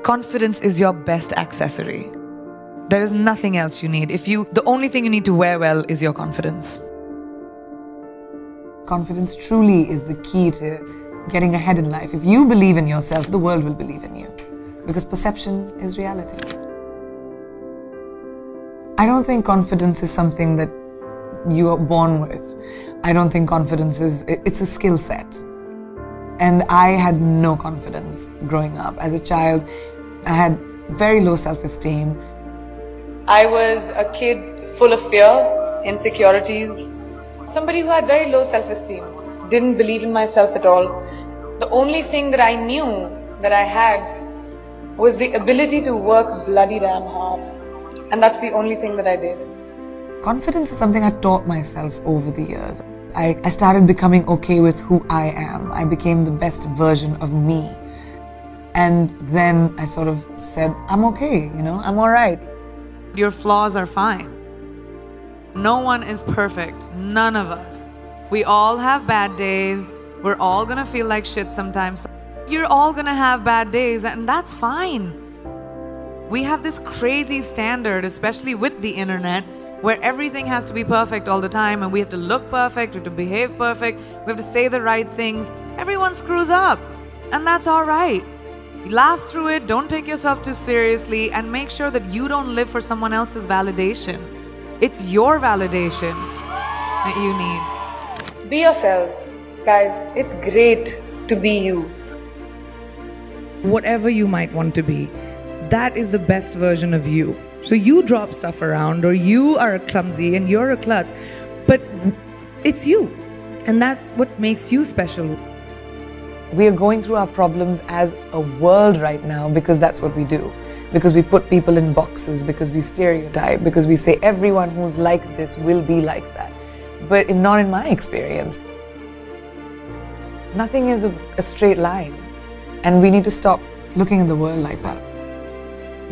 Confidence is your best accessory. There is nothing else you need. The only thing you need to wear well is your confidence. Confidence truly is the key to getting ahead in life. If you believe in yourself, the world will believe in you. Because perception is reality. I don't think confidence is something that you are born with. I don't think confidence it's a skill set. And I had no confidence growing up. As a child, I had very low self-esteem. I was a kid full of fear, insecurities, somebody who had very low self-esteem, didn't believe in myself at all. The only thing that I knew that I had was the ability to work bloody damn hard. And that's the only thing that I did. Confidence is something I taught myself over the years. I started becoming okay with who I am. I became the best version of me. And then I sort of said, I'm okay, I'm all right. Your flaws are fine. No one is perfect. None of us. We all have bad days. We're all gonna feel like shit sometimes. You're all gonna have bad days, and that's fine. We have this crazy standard, especially with the internet, where everything has to be perfect all the time, and we have to look perfect, we have to behave perfect, we have to say the right things. Everyone screws up, and that's all right. Laugh through it, don't take yourself too seriously, and make sure that you don't live for someone else's validation. It's your validation that you need. Be yourselves. Guys, it's great to be you. Whatever you might want to be, that is the best version of you. So you drop stuff around, or you are clumsy and you're a klutz, but it's you. And that's what makes you special. We are going through our problems as a world right now because that's what we do. Because we put people in boxes, because we stereotype, because we say everyone who's like this will be like that. But not in my experience. Nothing is a straight line. And we need to stop looking at the world like that.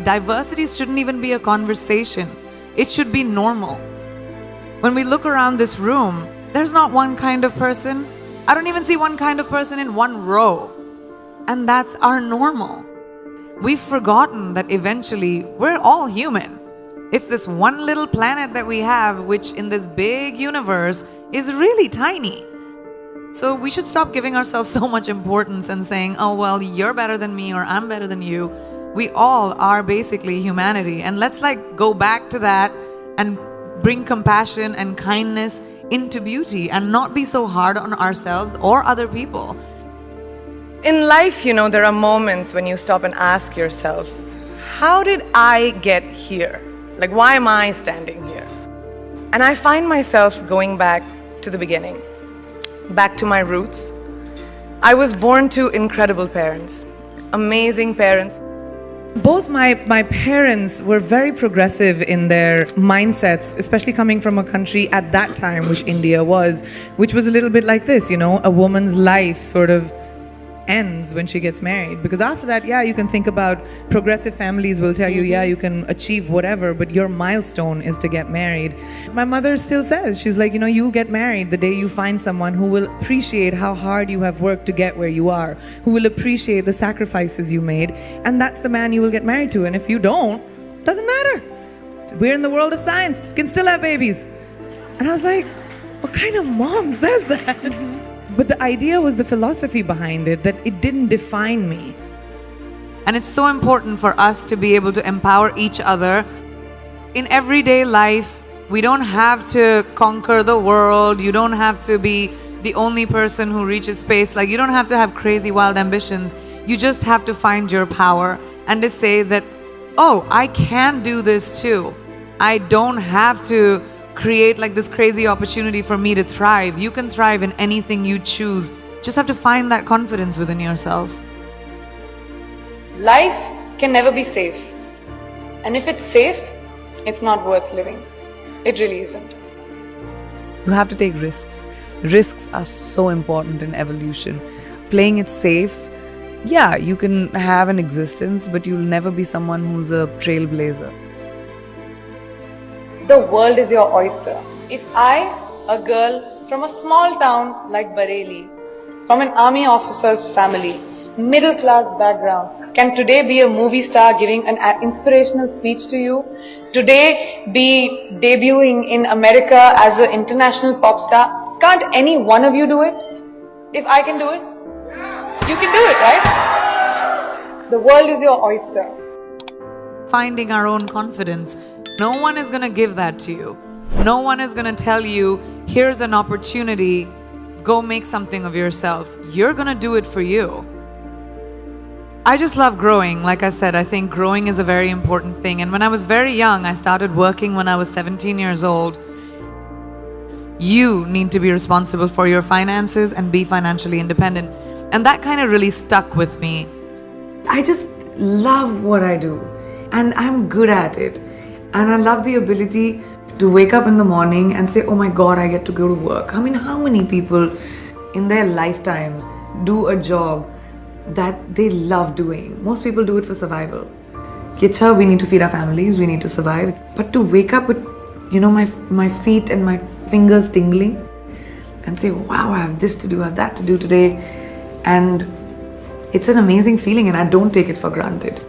Diversity shouldn't even be a conversation. It should be normal. When we look around this room, there's not one kind of person. I don't even see one kind of person in one row. And that's our normal. We've forgotten that eventually we're all human. It's this one little planet that we have, which in this big universe is really tiny. So we should stop giving ourselves so much importance and saying, oh, well, you're better than me or I'm better than you. We all are basically humanity. And let's go back to that and bring compassion and kindness into beauty and not be so hard on ourselves or other people. In life, there are moments when you stop and ask yourself, how did I get here? Why am I standing here? And I find myself going back to the beginning, back to my roots. I was born to incredible parents, amazing parents. Both my parents were very progressive in their mindsets, especially coming from a country at that time, which India was, which was a little bit like this, a woman's life sort of ends when she gets married. Because after that, you can think about progressive families will tell you, you can achieve whatever, but your milestone is to get married. My mother still says, she's like, you'll get married the day you find someone who will appreciate how hard you have worked to get where you are, who will appreciate the sacrifices you made, and that's the man you will get married to. And if you don't, doesn't matter. We're in the world of science, you can still have babies. And I was like, what kind of mom says that? But the idea was the philosophy behind it, that it didn't define me. And it's so important for us to be able to empower each other. In everyday life, we don't have to conquer the world. You don't have to be the only person who reaches space. You don't have to have crazy, wild ambitions. You just have to find your power and to say that, oh, I can do this too. I don't have to create this crazy opportunity for me to thrive. You can thrive in anything you choose. Just have to find that confidence within yourself. Life can never be safe. And if it's safe, it's not worth living. It really isn't. You have to take risks. Risks are so important in evolution. Playing it safe, you can have an existence, but you'll never be someone who's a trailblazer. The world is your oyster. If I, a girl from a small town like Bareilly, from an army officer's family, middle class background, can today be a movie star giving an inspirational speech to you, today be debuting in America as an international pop star. Can't any one of you do it? If I can do it, you can do it, right? The world is your oyster. Finding our own confidence. No one is going to give that to you. No one is going to tell you, here's an opportunity, go make something of yourself. You're going to do it for you. I just love growing. Like I said, I think growing is a very important thing. And when I was very young, I started working when I was 17 years old. You need to be responsible for your finances and be financially independent. And that kind of really stuck with me. I just love what I do. And I'm good at it. And I love the ability to wake up in the morning and say, oh my God, I get to go to work. I mean, how many people in their lifetimes do a job that they love doing? Most people do it for survival. Kicha, we need to feed our families, we need to survive. But to wake up with, my feet and my fingers tingling and say, wow, I have this to do, I have that to do today. And it's an amazing feeling and I don't take it for granted.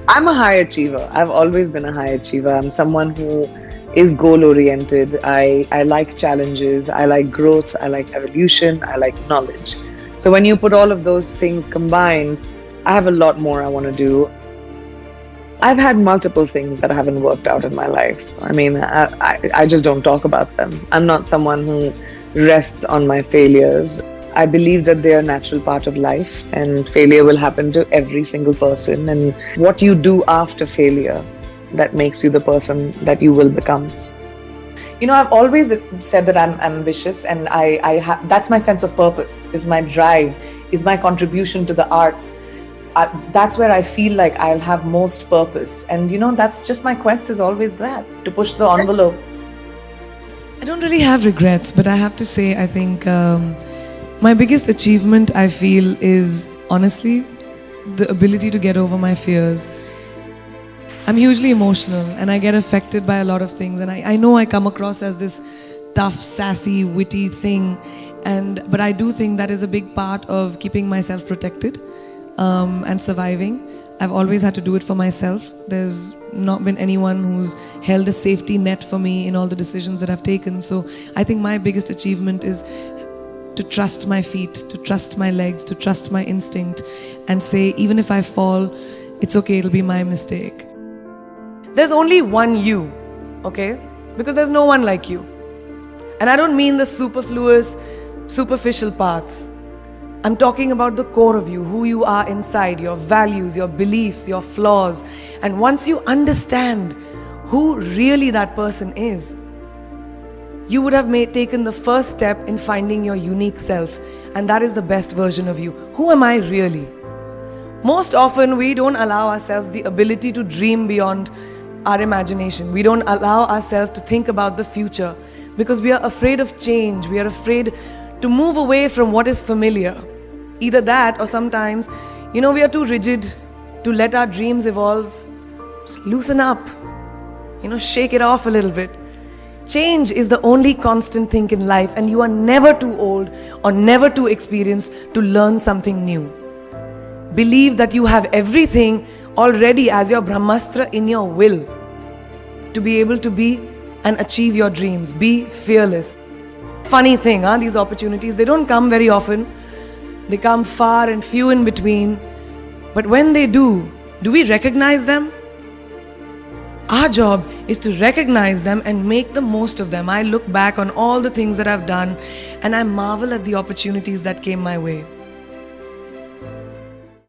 I'm a high achiever. I've always been a high achiever. I'm someone who is goal-oriented. I like challenges. I like growth. I like evolution. I like knowledge. So when you put all of those things combined, I have a lot more I want to do. I've had multiple things that haven't worked out in my life. I mean, I just don't talk about them. I'm not someone who rests on my failures. I believe that they are a natural part of life and failure will happen to every single person. And what you do after failure, that makes you the person that you will become. I've always said that I'm ambitious and that's my sense of purpose, is my drive, is my contribution to the arts. That's where I feel like I'll have most purpose. And that's just my quest is always that, to push the envelope. I don't really have regrets, but I have to say, I think my biggest achievement, I feel, is honestly the ability to get over my fears. I'm hugely emotional and I get affected by a lot of things, and I know I come across as this tough, sassy, witty thing, but I do think that is a big part of keeping myself protected and surviving. I've always had to do it for myself. There's not been anyone who's held a safety net for me in all the decisions that I've taken. So I think my biggest achievement is to trust my feet, to trust my legs, to trust my instinct and say, even if I fall, it's okay, it'll be my mistake. There's only one you, okay? Because there's no one like you. And I don't mean the superfluous, superficial parts. I'm talking about the core of you, who you are inside, your values, your beliefs, your flaws. And once you understand who really that person is, you would have taken the first step in finding your unique self. And that is the best version of you. Who am I really? Most often, we don't allow ourselves the ability to dream beyond our imagination. We don't allow ourselves to think about the future because we are afraid of change. We are afraid to move away from what is familiar. Either that or sometimes, we are too rigid to let our dreams evolve. Just loosen up, shake it off a little bit. Change is the only constant thing in life, and you are never too old or never too experienced to learn something new. Believe that you have everything already as your Brahmastra in your will to be able to be and achieve your dreams. Be fearless. Funny thing, these opportunities, they don't come very often. They come far and few in between. But when they do we recognize them? Our job is to recognize them and make the most of them. I look back on all the things that I've done and I marvel at the opportunities that came my way.